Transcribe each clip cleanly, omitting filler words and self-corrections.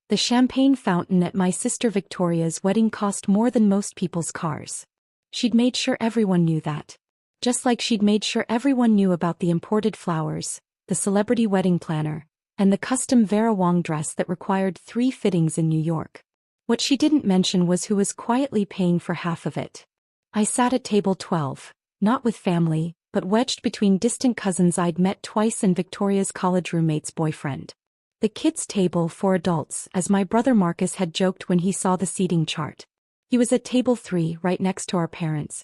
The champagne fountain at my sister Victoria's wedding cost more than most people's cars. She'd made sure everyone knew that. Just like she'd made sure everyone knew about the imported flowers, the celebrity wedding planner, and the custom Vera Wang dress that required 3 fittings in New York. What she didn't mention was who was quietly paying for half of it. I sat at table 12, not with family, but wedged between distant cousins I'd met twice and Victoria's college roommate's boyfriend. The kids' table for adults, as my brother Marcus had joked when he saw the seating chart. He was at table 3, right next to our parents.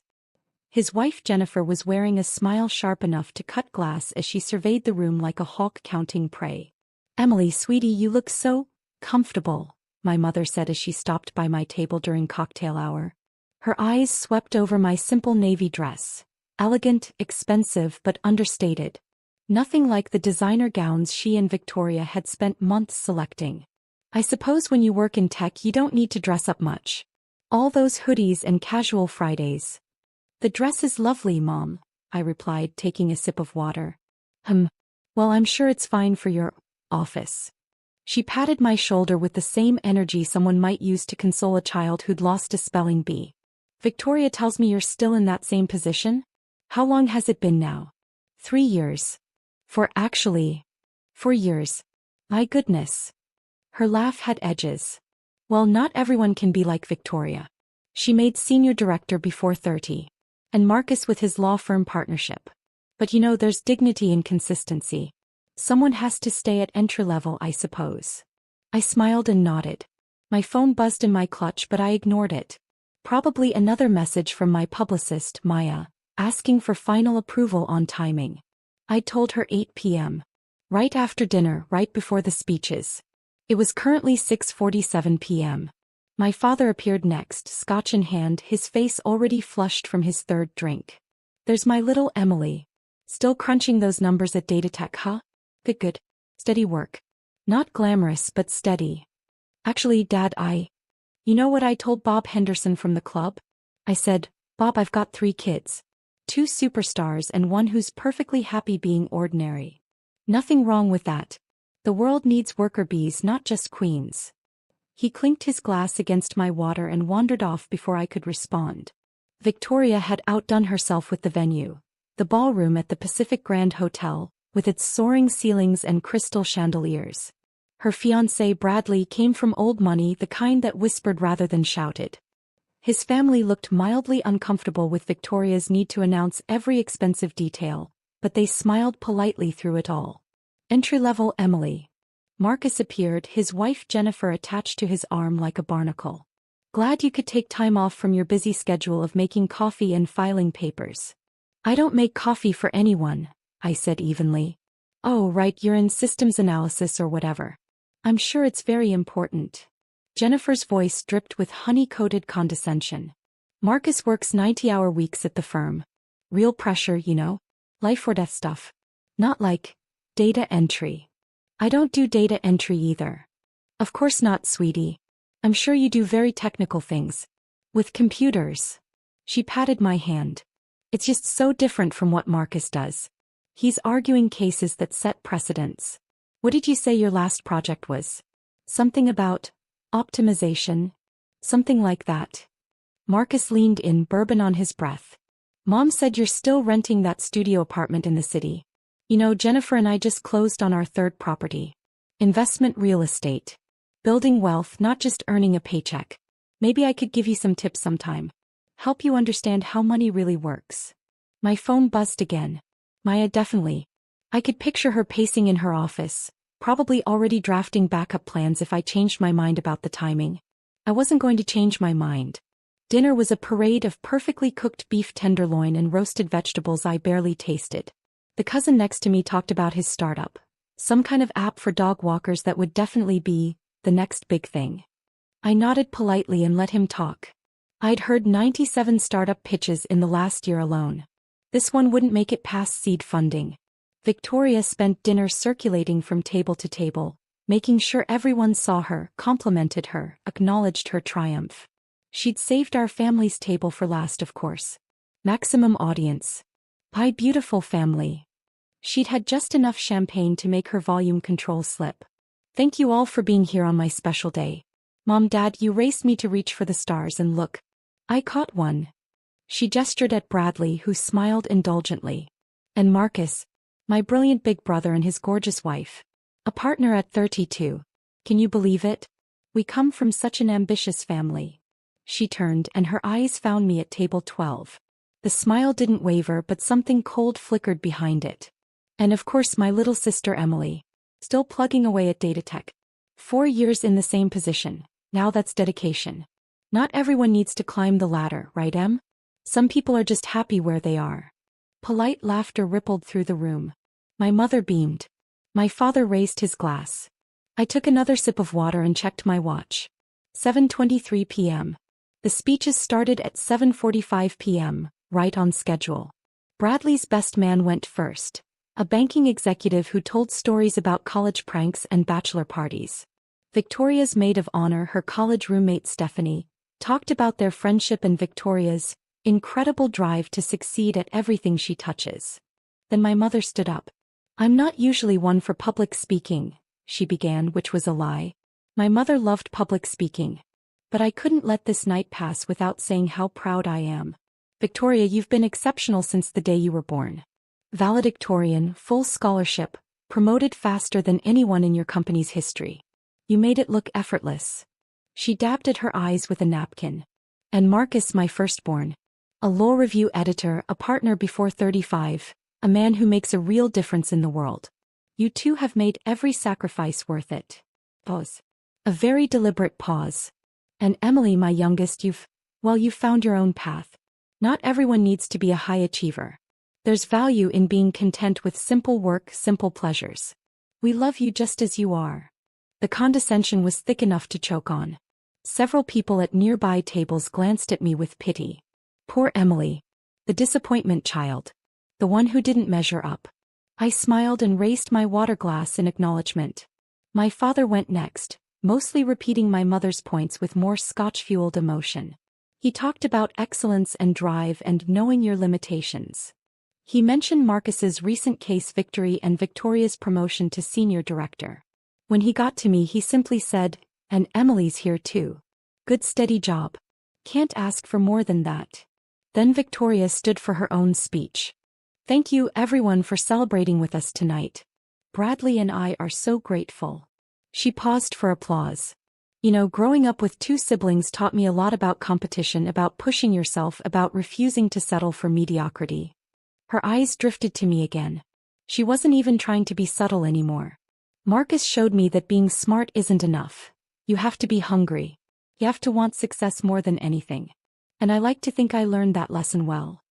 His wife Jennifer was wearing a smile sharp enough to cut glass as she surveyed the room like a hawk counting prey. "Emily, sweetie, you look so comfortable," my mother said as she stopped by my table during cocktail hour. Her eyes swept over my simple navy dress. Elegant, expensive, but understated. Nothing like the designer gowns she and Victoria had spent months selecting. "I suppose when you work in tech you don't need to dress up much. All those hoodies and casual Fridays." "The dress is lovely, Mom," I replied, taking a sip of water. Well, I'm sure it's fine for your office." She patted my shoulder with the same energy someone might use to console a child who'd lost a spelling bee. "Victoria tells me you're still in that same position? How long has it been now?" 3 years. For years. My goodness." Her laugh had edges. "Well, not everyone can be like Victoria. She made senior director before 30. And Marcus with his law firm partnership. But there's dignity in consistency. Someone has to stay at entry level, I suppose." I smiled and nodded. My phone buzzed in my clutch, but I ignored it. Probably another message from my publicist, Maya, asking for final approval on timing. I'd told her 8 p.m. Right after dinner, right before the speeches. It was currently 6:47 p.m. My father appeared next, scotch in hand, his face already flushed from his 3rd drink. "There's my little Emily. Still crunching those numbers at data tech, huh? Good. Steady work. Not glamorous, but steady. Actually, Dad, you know what I told Bob Henderson from the club? I said, 'Bob, I've got 3 kids. 2 superstars and one who's perfectly happy being ordinary. Nothing wrong with that. The world needs worker bees, not just queens.'" He clinked his glass against my water and wandered off before I could respond. Victoria had outdone herself with the venue. The ballroom at the Pacific Grand Hotel, with its soaring ceilings and crystal chandeliers. Her fiancé Bradley came from old money, the kind that whispered rather than shouted. His family looked mildly uncomfortable with Victoria's need to announce every expensive detail, but they smiled politely through it all. Entry-level Emily. Marcus appeared, his wife Jennifer attached to his arm like a barnacle. "Glad you could take time off from your busy schedule of making coffee and filing papers." "I don't make coffee for anyone," I said evenly. "Oh, right, you're in systems analysis or whatever. I'm sure it's very important." Jennifer's voice dripped with honey-coated condescension. "Marcus works 90-hour weeks at the firm. Real pressure, life or death stuff. Not like data entry." "I don't do data entry either." "Of course not, sweetie. I'm sure you do very technical things. With computers." She patted my hand. "It's just so different from what Marcus does. He's arguing cases that set precedents. What did you say your last project was? Something about optimization? Something like that." Marcus leaned in, bourbon on his breath. "Mom said you're still renting that studio apartment in the city. Jennifer and I just closed on our 3rd property. Investment real estate. Building wealth, not just earning a paycheck. Maybe I could give you some tips sometime. Help you understand how money really works." My phone buzzed again. Maya, definitely. I could picture her pacing in her office, probably already drafting backup plans if I changed my mind about the timing. I wasn't going to change my mind. Dinner was a parade of perfectly cooked beef tenderloin and roasted vegetables I barely tasted. The cousin next to me talked about his startup. Some kind of app for dog walkers that would definitely be the next big thing. I nodded politely and let him talk. I'd heard 97 startup pitches in the last year alone. This one wouldn't make it past seed funding. Victoria spent dinner circulating from table to table, making sure everyone saw her, complimented her, acknowledged her triumph. She'd saved our family's table for last, of course. Maximum audience. My beautiful family. She'd had just enough champagne to make her volume control slip. Thank you all for being here on my special day. Mom, Dad, you raced me to reach for the stars and look. I caught one. She gestured at Bradley, who smiled indulgently. And Marcus, my brilliant big brother and his gorgeous wife. A partner at 32. Can you believe it? We come from such an ambitious family. She turned and her eyes found me at table 12. The smile didn't waver, but something cold flickered behind it. And of course my little sister Emily. Still plugging away at data tech. 4 years in the same position. Now that's dedication. Not everyone needs to climb the ladder, right, Em? Some people are just happy where they are. Polite laughter rippled through the room. My mother beamed. My father raised his glass. I took another sip of water and checked my watch. 7:23 p.m. The speeches started at 7:45 p.m., right on schedule. Bradley's best man went first. A banking executive who told stories about college pranks and bachelor parties. Victoria's maid of honor, her college roommate Stephanie, talked about their friendship and Victoria's incredible drive to succeed at everything she touches. Then my mother stood up. I'm not usually one for public speaking, she began, which was a lie. My mother loved public speaking. But I couldn't let this night pass without saying how proud I am. Victoria, you've been exceptional since the day you were born. Valedictorian, full scholarship, promoted faster than anyone in your company's history. You made it look effortless. She dabbed at her eyes with a napkin. And Marcus, my firstborn. A law review editor, a partner before 35, a man who makes a real difference in the world. You two have made every sacrifice worth it. Pause. A very deliberate pause. And Emily, my youngest, you've found your own path. Not everyone needs to be a high achiever. There's value in being content with simple work, simple pleasures. We love you just as you are. The condescension was thick enough to choke on. Several people at nearby tables glanced at me with pity. Poor Emily. The disappointment child. The one who didn't measure up. I smiled and raised my water glass in acknowledgement. My father went next, mostly repeating my mother's points with more scotch-fueled emotion. He talked about excellence and drive and knowing your limitations. He mentioned Marcus's recent case victory and Victoria's promotion to senior director. When he got to me, he simply said, and Emily's here too. Good steady job. Can't ask for more than that. Then Victoria stood for her own speech. Thank you everyone for celebrating with us tonight. Bradley and I are so grateful. She paused for applause. You know, growing up with 2 siblings taught me a lot about competition, about pushing yourself, about refusing to settle for mediocrity. Her eyes drifted to me again. She wasn't even trying to be subtle anymore. Marcus showed me that being smart isn't enough. You have to be hungry. You have to want success more than anything. And I like to think I learned that lesson well.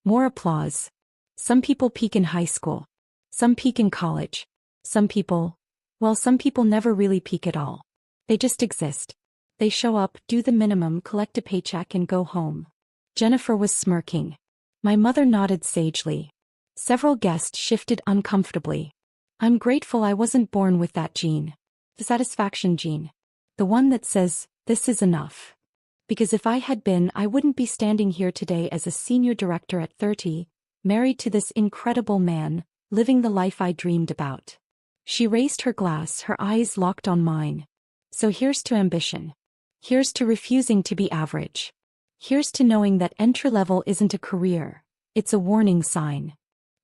More applause. Some people peak in high school. Some peak in college. Some people never really peak at all. They just exist. They show up, do the minimum, collect a paycheck and go home. Jennifer was smirking. My mother nodded sagely. Several guests shifted uncomfortably. I'm grateful I wasn't born with that gene. The satisfaction gene. The one that says, this is enough. Because if I had been, I wouldn't be standing here today as a senior director at 30, married to this incredible man, living the life I dreamed about. She raised her glass, her eyes locked on mine. So here's to ambition. Here's to refusing to be average. Here's to knowing that entry-level isn't a career, it's a warning sign.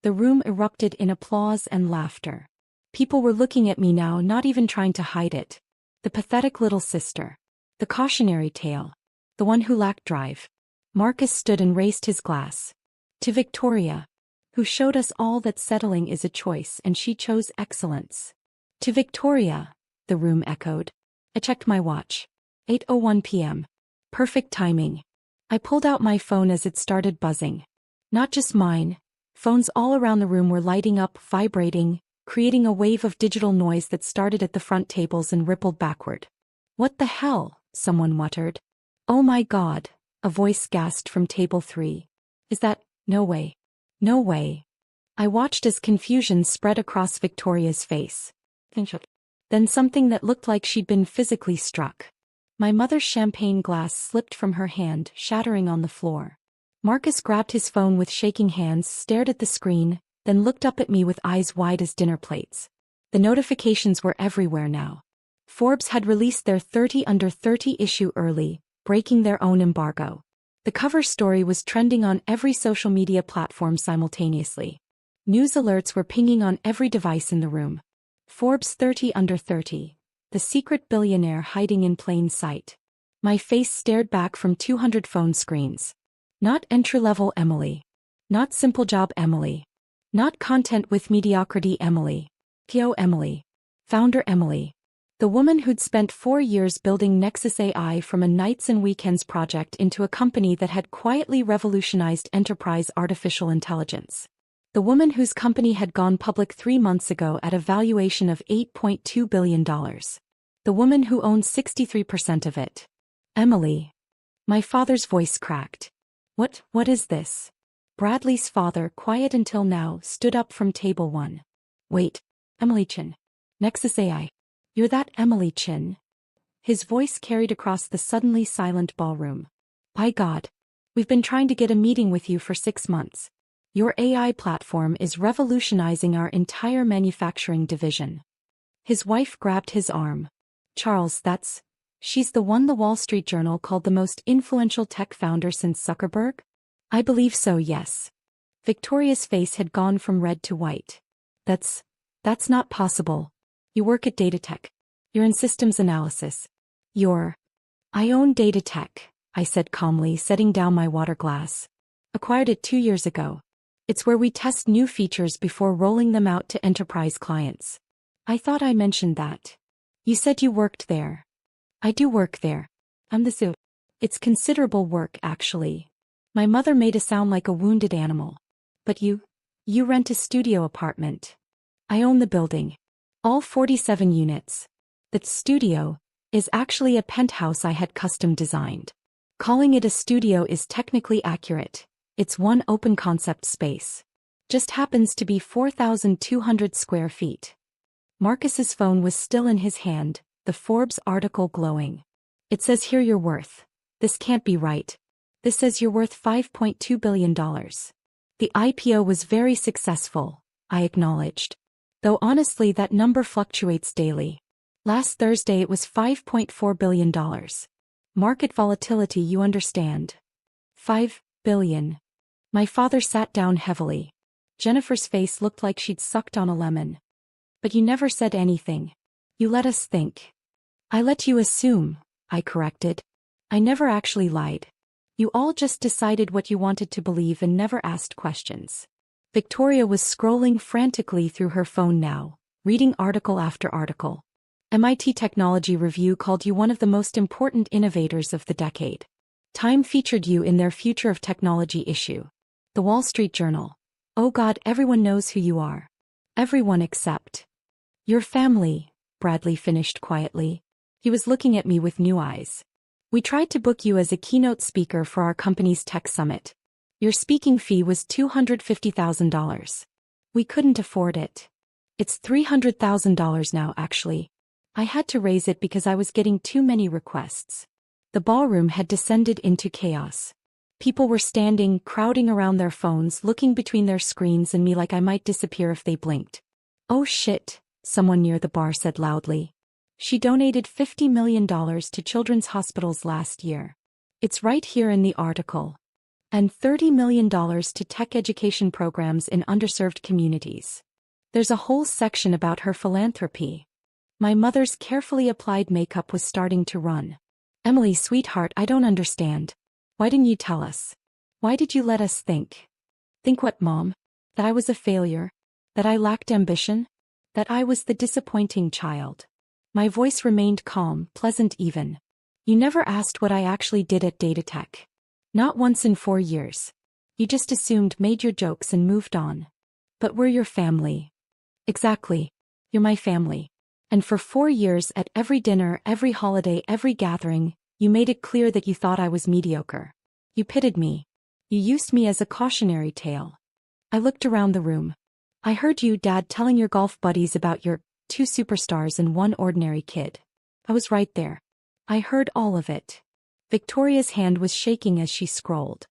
The room erupted in applause and laughter. People were looking at me now, not even trying to hide it. The pathetic little sister. The cautionary tale. The one who lacked drive. Marcus stood and raised his glass. To Victoria, who showed us all that settling is a choice and she chose excellence. To Victoria, the room echoed. I checked my watch. 8:01 p.m. Perfect timing. I pulled out my phone as it started buzzing. Not just mine. Phones all around the room were lighting up, vibrating, creating a wave of digital noise that started at the front tables and rippled backward. What the hell? Someone muttered. Oh my God, a voice gasped from table 3. Is that, no way. No way. I watched as confusion spread across Victoria's face. Then something that looked like she'd been physically struck. My mother's champagne glass slipped from her hand, shattering on the floor. Marcus grabbed his phone with shaking hands, stared at the screen, then looked up at me with eyes wide as dinner plates. The notifications were everywhere now. Forbes had released their 30 Under 30 issue early, breaking their own embargo. The cover story was trending on every social media platform simultaneously. News alerts were pinging on every device in the room. Forbes 30 Under 30. The secret billionaire hiding in plain sight. My face stared back from 200 phone screens. Not entry-level Emily. Not simple job Emily. Not content with mediocrity Emily. PO Emily. Founder Emily. The woman who'd spent 4 years building Nexus AI from a nights and weekends project into a company that had quietly revolutionized enterprise artificial intelligence. The woman whose company had gone public 3 months ago at a valuation of $8.2 billion. The woman who owned 63% of it. Emily. My father's voice cracked. What is this? Bradley's father, quiet until now, stood up from table 1. Wait. Emily Chin. Nexus AI. You're that Emily Chin? His voice carried across the suddenly silent ballroom. By God. We've been trying to get a meeting with you for 6 months. Your AI platform is revolutionizing our entire manufacturing division. His wife grabbed his arm. Charles, she's the one the Wall Street Journal called the most influential tech founder since Zuckerberg? I believe so, yes. Victoria's face had gone from red to white. That's not possible. You work at Datatech. You're in systems analysis. I own Datatech, I said calmly, setting down my water glass. Acquired it 2 years ago. It's where we test new features before rolling them out to enterprise clients. I thought I mentioned that. You said you worked there. I do work there. I'm the zoo. It's considerable work, actually. My mother made it sound like a wounded animal. But you rent a studio apartment. I own the building. All 47 units. The studio is actually a penthouse I had custom designed. Calling it a studio is technically accurate. It's one open concept space. Just happens to be 4,200 square feet. Marcus's phone was still in his hand, the Forbes article glowing. It says here you're worth. This can't be right. This says you're worth $5.2 billion. The IPO was very successful, I acknowledged. Though honestly that number fluctuates daily. Last Thursday it was $5.4 billion. Market volatility, you understand. 5 billion. My father sat down heavily. Jennifer's face looked like she'd sucked on a lemon. But you never said anything. You let us think. I let you assume, I corrected. I never actually lied. You all just decided what you wanted to believe and never asked questions. Victoria was scrolling frantically through her phone now, reading article after article. MIT Technology Review called you one of the most important innovators of the decade. Time featured you in their Future of Technology issue. The Wall Street Journal. Oh God, everyone knows who you are. Everyone except your family, Bradley finished quietly. He was looking at me with new eyes. We tried to book you as a keynote speaker for our company's tech summit. Your speaking fee was $250,000. We couldn't afford it. It's $300,000 now, actually. I had to raise it because I was getting too many requests. The ballroom had descended into chaos. People were standing, crowding around their phones, looking between their screens and me like I might disappear if they blinked. Oh shit, someone near the bar said loudly. She donated $50 million to children's hospitals last year. It's right here in the article. And $30 million to tech education programs in underserved communities. There's a whole section about her philanthropy. My mother's carefully applied makeup was starting to run. Emily, sweetheart, I don't understand. Why didn't you tell us? Why did you let us think? Think what, Mom? That I was a failure? That I lacked ambition? That I was the disappointing child? My voice remained calm, pleasant even. You never asked what I actually did at Datatech. Not once in 4 years. You just assumed, made your jokes and moved on. But we're your family. Exactly. You're my family. And for 4 years at every dinner, every holiday, every gathering, you made it clear that you thought I was mediocre. You pitied me. You used me as a cautionary tale. I looked around the room. I heard you, Dad, telling your golf buddies about your 2 superstars and 1 ordinary kid. I was right there. I heard all of it. Victoria's hand was shaking as she scrolled.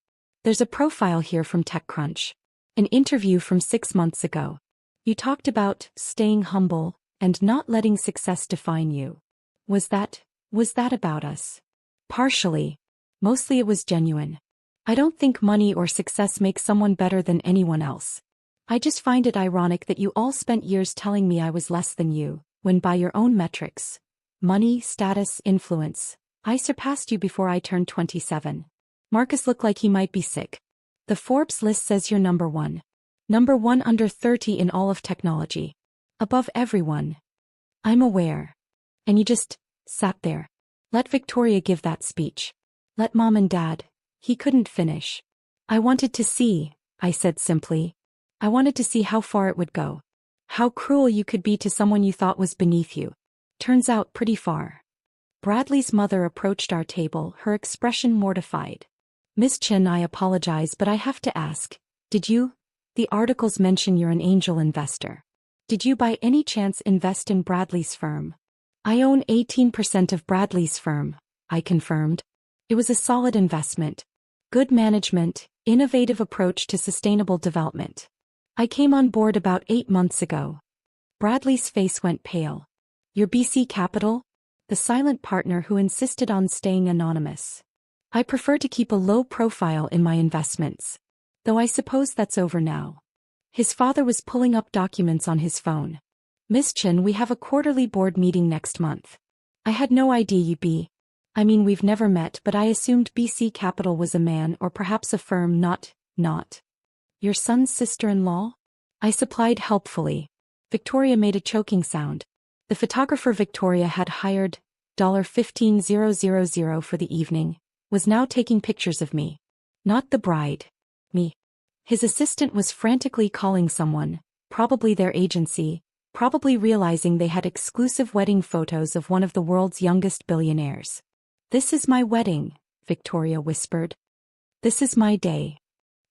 There's a profile here from TechCrunch. An interview from 6 months ago. You talked about staying humble and not letting success define you. Was that about us? Partially. Mostly it was genuine. I don't think money or success makes someone better than anyone else. I just find it ironic that you all spent years telling me I was less than you, when by your own metrics, money, status, influence, I surpassed you before I turned 27. Marcus looked like he might be sick. The Forbes list says you're number one. Number one under 30 in all of technology. Above everyone. I'm aware. And you just sat there. Let Victoria give that speech. Let Mom and Dad. He couldn't finish. I wanted to see, I said simply. I wanted to see how far it would go. How cruel you could be to someone you thought was beneath you. Turns out pretty far. Bradley's mother approached our table, her expression mortified. Miss Chin, I apologize, but I have to ask, did you? The articles mention you're an angel investor. Did you by any chance invest in Bradley's firm? I own 18% of Bradley's firm, I confirmed. It was a solid investment. Good management, innovative approach to sustainable development. I came on board about 8 months ago. Bradley's face went pale. Your BC Capital? The silent partner who insisted on staying anonymous. I prefer to keep a low profile in my investments. Though I suppose that's over now. His father was pulling up documents on his phone. Miss Chin, we have a quarterly board meeting next month. I had no idea you'd be. I mean, we've never met, but I assumed BC Capital was a man or perhaps a firm, not. Your son's sister-in-law? I supplied helpfully. Victoria made a choking sound. The photographer Victoria had hired $15,000 for the evening, was now taking pictures of me. Not the bride. Me. His assistant was frantically calling someone, probably their agency, probably realizing they had exclusive wedding photos of one of the world's youngest billionaires. This is my wedding, Victoria whispered. This is my day.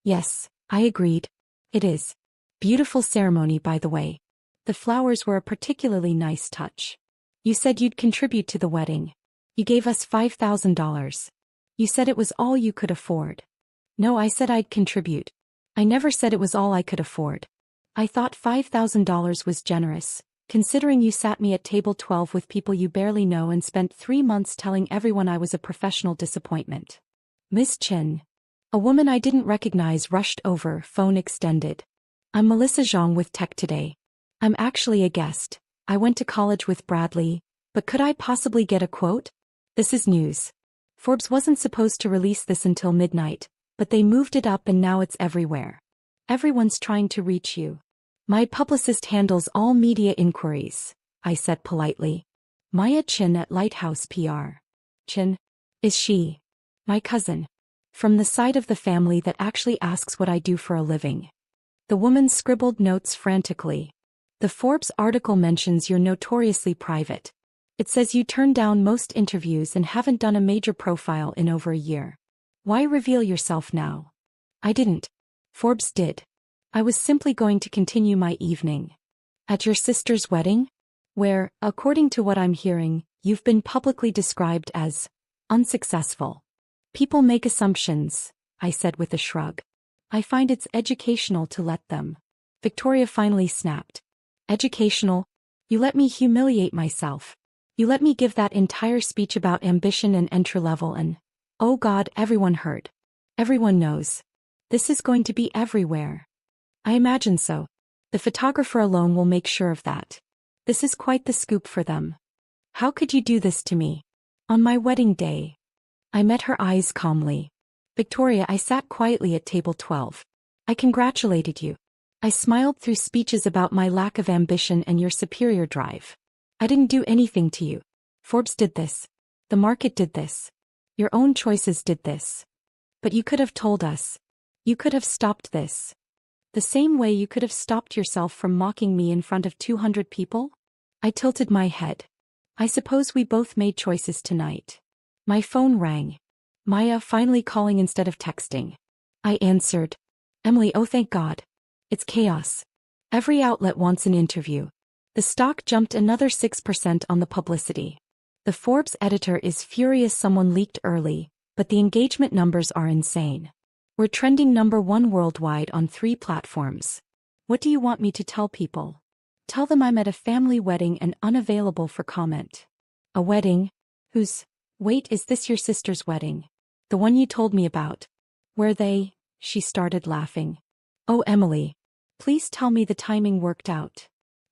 Yes, I agreed. It is. Beautiful ceremony, by the way. The flowers were a particularly nice touch. You said you'd contribute to the wedding. You gave us $5,000. You said it was all you could afford. No, I said I'd contribute. I never said it was all I could afford. I thought $5,000 was generous, considering you sat me at table 12 with people you barely know and spent 3 months telling everyone I was a professional disappointment. Miss Chin. A woman I didn't recognize rushed over, phone extended. I'm Melissa Zhang with Tech Today. I'm actually a guest. I went to college with Bradley, but could I possibly get a quote? This is news. Forbes wasn't supposed to release this until midnight, but they moved it up and now it's everywhere. Everyone's trying to reach you. My publicist handles all media inquiries, I said politely. Maya Chin at Lighthouse PR. Chin? Is she? My cousin. From the side of the family that actually asks what I do for a living. The woman scribbled notes frantically. The Forbes article mentions you're notoriously private. It says you turned down most interviews and haven't done a major profile in over a year. Why reveal yourself now? I didn't. Forbes did. I was simply going to continue my evening. At your sister's wedding? Where, according to what I'm hearing, you've been publicly described as unsuccessful. People make assumptions, I said with a shrug. I find it's educational to let them. Victoria finally snapped. Educational? You let me humiliate myself. You let me give that entire speech about ambition and entry level and, oh God, everyone heard. Everyone knows. This is going to be everywhere. I imagine so. The photographer alone will make sure of that. This is quite the scoop for them. How could you do this to me? On my wedding day. I met her eyes calmly. Victoria, I sat quietly at table 12. I congratulated you. I smiled through speeches about my lack of ambition and your superior drive. I didn't do anything to you. Forbes did this. The market did this. Your own choices did this. But you could have told us. You could have stopped this. The same way you could have stopped yourself from mocking me in front of 200 people? I tilted my head. I suppose we both made choices tonight. My phone rang. Maya finally calling instead of texting. I answered. Emily, oh thank God. It's chaos. Every outlet wants an interview. The stock jumped another 6% on the publicity. The Forbes editor is furious someone leaked early, but the engagement numbers are insane. We're trending #1 worldwide on 3 platforms. What do you want me to tell people? Tell them I'm at a family wedding and unavailable for comment. A wedding? Whose? Wait, is this your sister's wedding? The one you told me about? Were they? She started laughing. Oh, Emily. Please tell me the timing worked out.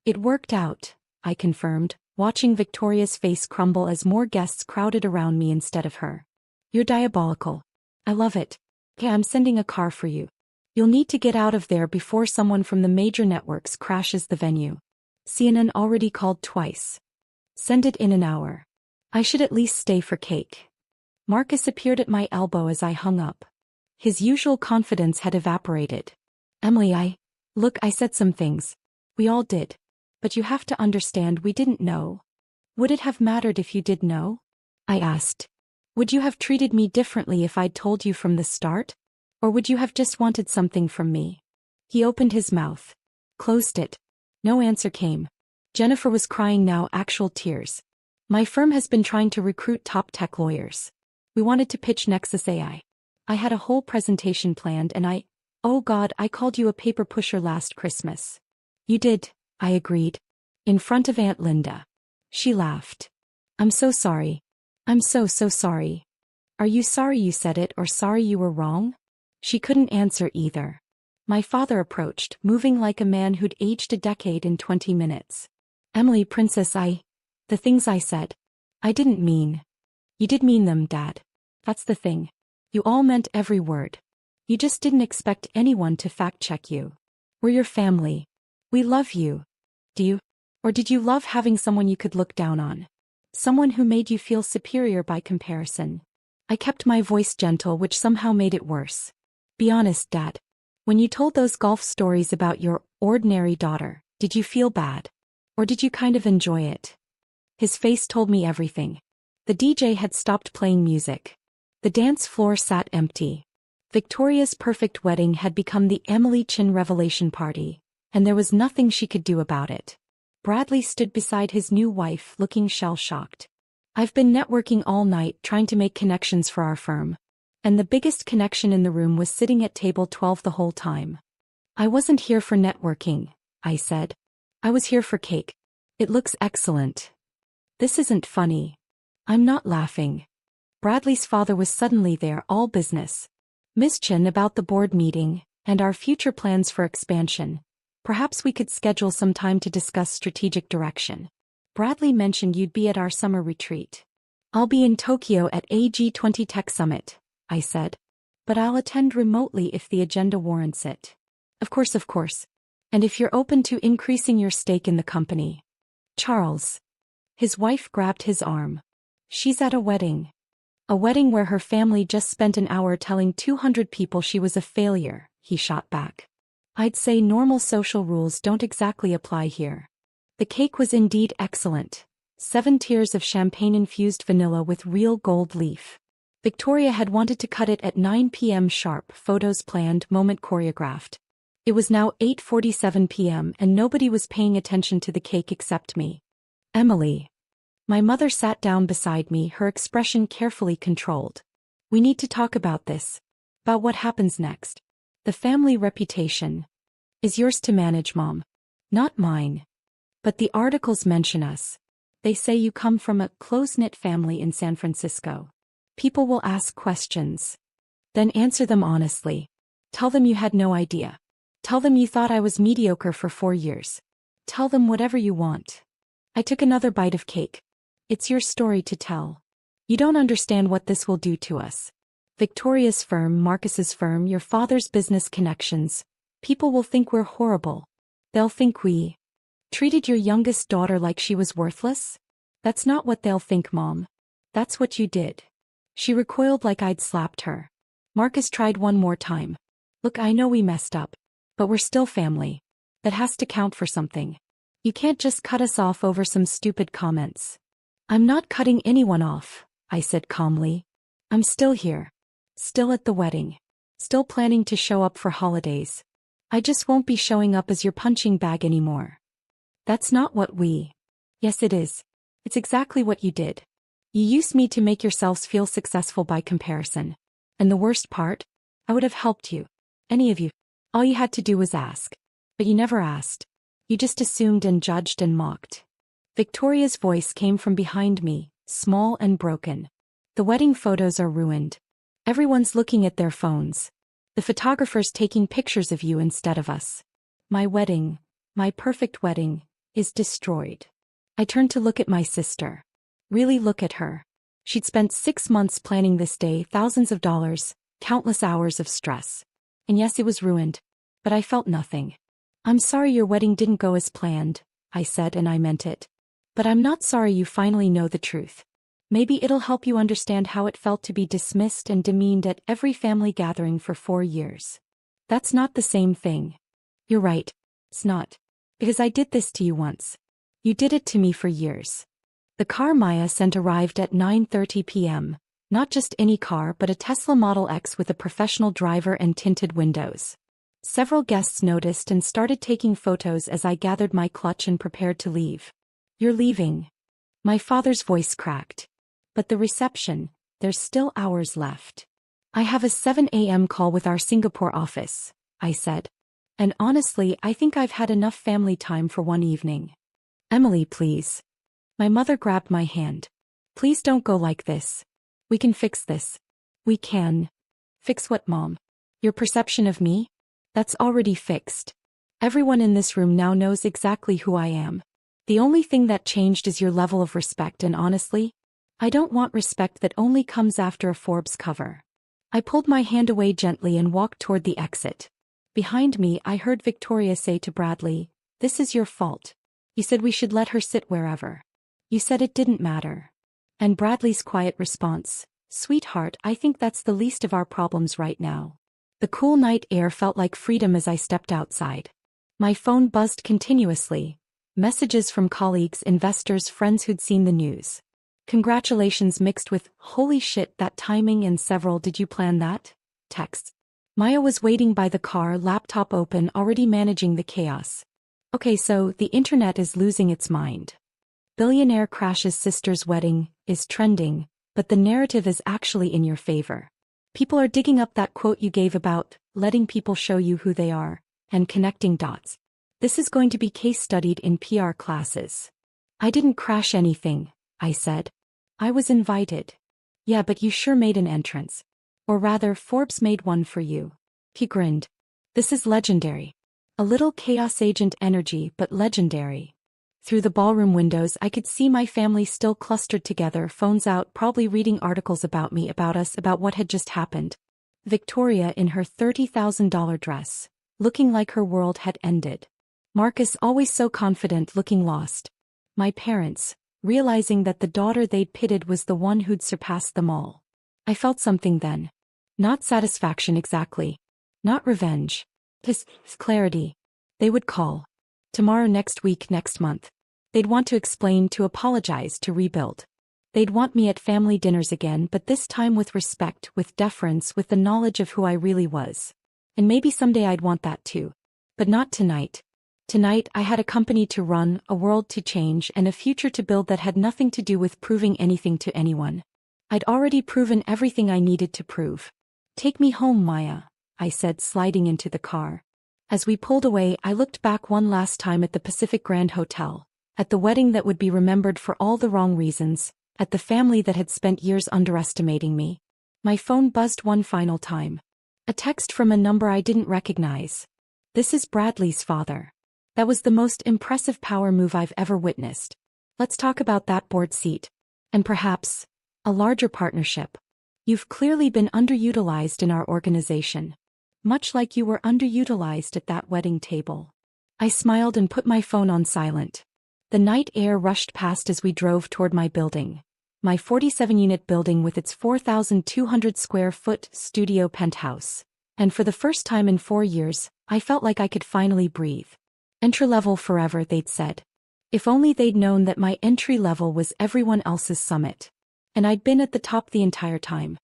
It worked out, I confirmed, watching Victoria's face crumble as more guests crowded around me instead of her. You're diabolical. I love it. Okay, I'm sending a car for you. You'll need to get out of there before someone from the major networks crashes the venue. CNN already called twice. Send it in an hour. I should at least stay for cake. Marcus appeared at my elbow as I hung up. His usual confidence had evaporated. Emily, look, I said some things. We all did. But you have to understand we didn't know. Would it have mattered if you did know? I asked. Would you have treated me differently if I'd told you from the start? Or would you have just wanted something from me? He opened his mouth. Closed it. No answer came. Jennifer was crying now, actual tears. My firm has been trying to recruit top tech lawyers. We wanted to pitch Nexus AI. I had a whole presentation planned and oh God, I called you a paper pusher last Christmas. You did, I agreed. In front of Aunt Linda. She laughed. I'm so sorry. I'm so sorry. Are you sorry you said it or sorry you were wrong? She couldn't answer either. My father approached, moving like a man who'd aged a decade in 20 minutes. Emily, princess, the things I said. I didn't mean. You did mean them, Dad. That's the thing. You all meant every word. You just didn't expect anyone to fact-check you. We're your family. We love you. Do you? Or did you love having someone you could look down on? Someone who made you feel superior by comparison? I kept my voice gentle, which somehow made it worse. Be honest, Dad. When you told those golf stories about your ordinary daughter, did you feel bad? Or did you kind of enjoy it? His face told me everything. The DJ had stopped playing music. The dance floor sat empty. Victoria's perfect wedding had become the Emily Chin revelation party, and there was nothing she could do about it. Bradley stood beside his new wife, looking shell-shocked. I've been networking all night trying to make connections for our firm. And the biggest connection in the room was sitting at table 12 the whole time. I wasn't here for networking, I said. I was here for cake. It looks excellent. This isn't funny. I'm not laughing. Bradley's father was suddenly there, all business. Miss Chin, about the board meeting, and our future plans for expansion. Perhaps we could schedule some time to discuss strategic direction. Bradley mentioned you'd be at our summer retreat. I'll be in Tokyo at a G20 Tech Summit, I said. But I'll attend remotely if the agenda warrants it. Of course. And if you're open to increasing your stake in the company. Charles. His wife grabbed his arm. She's at a wedding. A wedding where her family just spent an hour telling 200 people she was a failure, he shot back. I'd say normal social rules don't exactly apply here. The cake was indeed excellent. 7 tiers of champagne-infused vanilla with real gold leaf. Victoria had wanted to cut it at 9 p.m. sharp, photos planned, moment choreographed. It was now 8:47 p.m. and nobody was paying attention to the cake except me. Emily. My mother sat down beside me, her expression carefully controlled. We need to talk about this. About what happens next. The family reputation is yours to manage, Mom. Not mine. But the articles mention us. They say you come from a close-knit family in San Francisco. People will ask questions. Then answer them honestly. Tell them you had no idea. Tell them you thought I was mediocre for 4 years. Tell them whatever you want. I took another bite of cake. It's your story to tell. You don't understand what this will do to us. Victoria's firm, Marcus's firm, your father's business connections. People will think we're horrible. They'll think we treated your youngest daughter like she was worthless. That's not what they'll think, Mom. That's what you did. She recoiled like I'd slapped her. Marcus tried one more time. Look, I know we messed up. But we're still family. That has to count for something. You can't just cut us off over some stupid comments. I'm not cutting anyone off, I said calmly. I'm still here. Still at the wedding. Still planning to show up for holidays. I just won't be showing up as your punching bag anymore. That's not what we... Yes, it is. It's exactly what you did. You used me to make yourselves feel successful by comparison. And the worst part? I would have helped you. Any of you. All you had to do was ask. But you never asked. You just assumed and judged and mocked. Victoria's voice came from behind me, small and broken. The wedding photos are ruined. Everyone's looking at their phones. The photographer's taking pictures of you instead of us. My wedding, my perfect wedding, is destroyed. I turned to look at my sister. Really look at her. She'd spent 6 months planning this day, thousands of dollars, countless hours of stress. And yes, it was ruined. But I felt nothing. I'm sorry your wedding didn't go as planned, I said, and I meant it. But I'm not sorry you finally know the truth. Maybe it'll help you understand how it felt to be dismissed and demeaned at every family gathering for 4 years. That's not the same thing. You're right. It's not. Because I did this to you once. You did it to me for years. The car Maya sent arrived at 9:30 p.m. Not just any car, but a Tesla Model X with a professional driver and tinted windows. Several guests noticed and started taking photos as I gathered my clutch and prepared to leave. You're leaving. My father's voice cracked. But the reception, there's still hours left. I have a 7 a.m. call with our Singapore office, I said. And honestly, I think I've had enough family time for one evening. Emily, please. My mother grabbed my hand. Please don't go like this. We can fix this. We can. Fix what, Mom? Your perception of me? That's already fixed. Everyone in this room now knows exactly who I am. The only thing that changed is your level of respect, and honestly, I don't want respect that only comes after a Forbes cover. I pulled my hand away gently and walked toward the exit. Behind me, I heard Victoria say to Bradley, "This is your fault. You said we should let her sit wherever. You said it didn't matter." And Bradley's quiet response, "Sweetheart, I think that's the least of our problems right now." The cool night air felt like freedom as I stepped outside. My phone buzzed continuously. Messages from colleagues, investors, friends who'd seen the news. Congratulations mixed with, "Holy shit, that timing," and several "Did you plan that?" texts. Maya was waiting by the car, laptop open, already managing the chaos. Okay, so the internet is losing its mind. Billionaire crashes sister's wedding is trending, but the narrative is actually in your favor. People are digging up that quote you gave about letting people show you who they are and connecting dots. This is going to be case studied in PR classes. I didn't crash anything, I said. I was invited. Yeah, but you sure made an entrance. Or rather, Forbes made one for you. He grinned. This is legendary. A little chaos agent energy, but legendary. Through the ballroom windows, I could see my family still clustered together, phones out, probably reading articles about me, about us, about what had just happened. Victoria in her $30,000 dress, looking like her world had ended. Marcus always so confident, looking lost. My parents, realizing that the daughter they'd pitted was the one who'd surpassed them all. I felt something then. Not satisfaction exactly. Not revenge. Just clarity. They would call. Tomorrow, next week, next month. They'd want to explain, to apologize, to rebuild. They'd want me at family dinners again, but this time with respect, with deference, with the knowledge of who I really was. And maybe someday I'd want that too. But not tonight. Tonight, I had a company to run, a world to change, and a future to build that had nothing to do with proving anything to anyone. I'd already proven everything I needed to prove. Take me home, Maya, I said, sliding into the car. As we pulled away, I looked back one last time at the Pacific Grand Hotel, at the wedding that would be remembered for all the wrong reasons, at the family that had spent years underestimating me. My phone buzzed one final time. A text from a number I didn't recognize. This is Bradley's father. That was the most impressive power move I've ever witnessed. Let's talk about that board seat. And perhaps a larger partnership. You've clearly been underutilized in our organization. Much like you were underutilized at that wedding table. I smiled and put my phone on silent. The night air rushed past as we drove toward my building. My 47-unit building with its 4,200 square foot studio penthouse. And for the first time in 4 years, I felt like I could finally breathe. Entry-level forever, they'd said. If only they'd known that my entry level was everyone else's summit. And I'd been at the top the entire time.